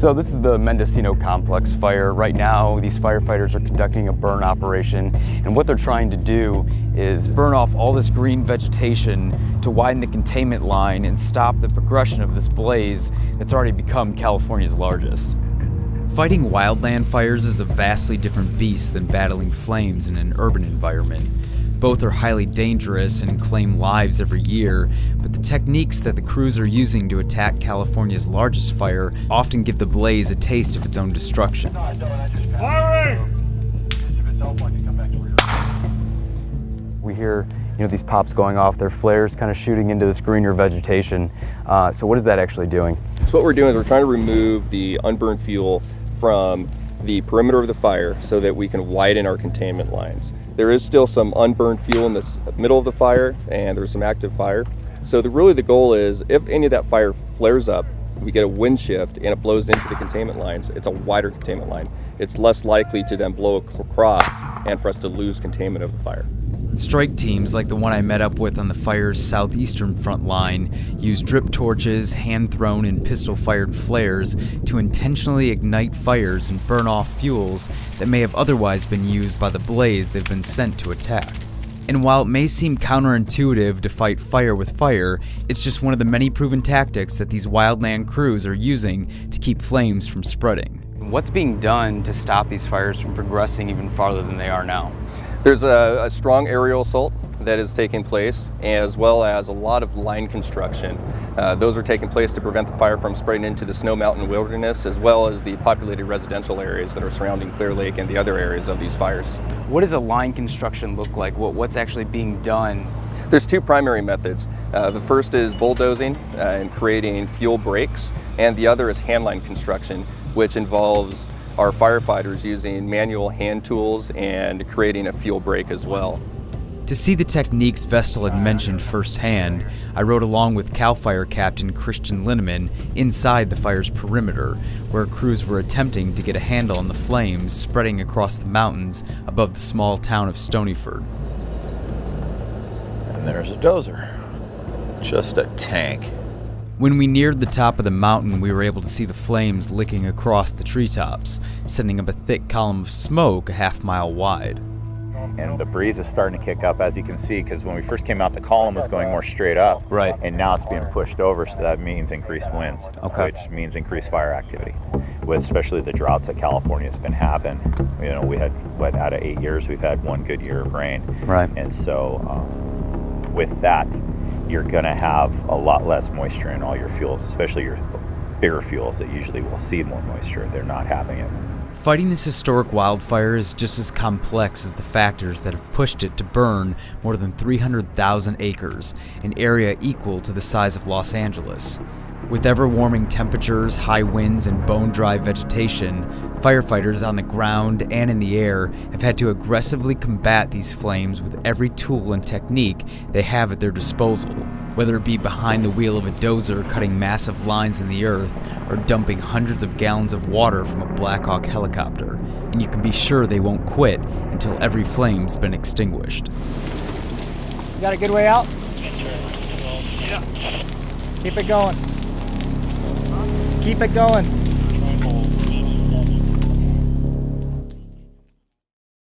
So this is the Mendocino Complex fire. Right now, these firefighters are conducting a burn operation, and what they're trying to do is burn off all this green vegetation to widen the containment line and stop the progression of this blaze that's already become California's largest. Fighting wildland fires is a vastly different beast than battling flames in an urban environment. Both are highly dangerous and claim lives every year, but the techniques that the crews are using to attack California's largest fire often give the blaze a taste of its own destruction. We hear, these pops going off, their flares kind of shooting into this greener vegetation. So what is that actually doing? So what we're doing is we're trying to remove the unburned fuel from the perimeter of the fire so that we can widen our containment lines. There is still some unburned fuel in the middle of the fire, and there's some active fire. So really the goal is, if any of that fire flares up, we get a wind shift and it blows into the containment lines. It's a wider containment line. It's less likely to then blow across and for us to lose containment of the fire. Strike teams like the one I met up with on the fire's southeastern front line use drip torches, hand-thrown and pistol-fired flares to intentionally ignite fires and burn off fuels that may have otherwise been used by the blaze they've been sent to attack. And while it may seem counterintuitive to fight fire with fire, it's just one of the many proven tactics that these wildland crews are using to keep flames from spreading. What's being done to stop these fires from progressing even farther than they are now? There's a strong aerial assault that is taking place, as well as a lot of line construction. Those are taking place to prevent the fire from spreading into the Snow Mountain wilderness, as well as the populated residential areas that are surrounding Clear Lake and the other areas of these fires. What does a line construction look like? What's actually being done? There's two primary methods. The first is bulldozing and creating fuel breaks, and the other is handline construction, which involves our firefighters using manual hand tools and creating a fuel break as well. To see the techniques Vestal had mentioned firsthand, I rode along with CAL FIRE Captain Christian Linneman inside the fire's perimeter, where crews were attempting to get a handle on the flames spreading across the mountains above the small town of Stonyford. And there's a dozer. Just a tank. When we neared the top of the mountain, we were able to see the flames licking across the treetops, sending up a thick column of smoke a half-mile wide. And the breeze is starting to kick up, as you can see, because when we first came out, the column was going more straight up. Right. And now it's being pushed over, so that means increased winds, okay, which means increased fire activity. With especially the droughts that California's been having, we had, out of 8 years, we've had one good year of rain. Right. And so with that, you're going to have a lot less moisture in all your fuels, especially your bigger fuels that usually will see more moisture. They're not having it. Fighting this historic wildfire is just as complex as the factors that have pushed it to burn more than 300,000 acres, an area equal to the size of Los Angeles. With ever-warming temperatures, high winds, and bone-dry vegetation, firefighters on the ground and in the air have had to aggressively combat these flames with every tool and technique they have at their disposal, whether it be behind the wheel of a dozer cutting massive lines in the earth or dumping hundreds of gallons of water from a Black Hawk helicopter. And you can be sure they won't quit until every flame's been extinguished. You got a good way out? Yeah. Keep it going. Keep it going.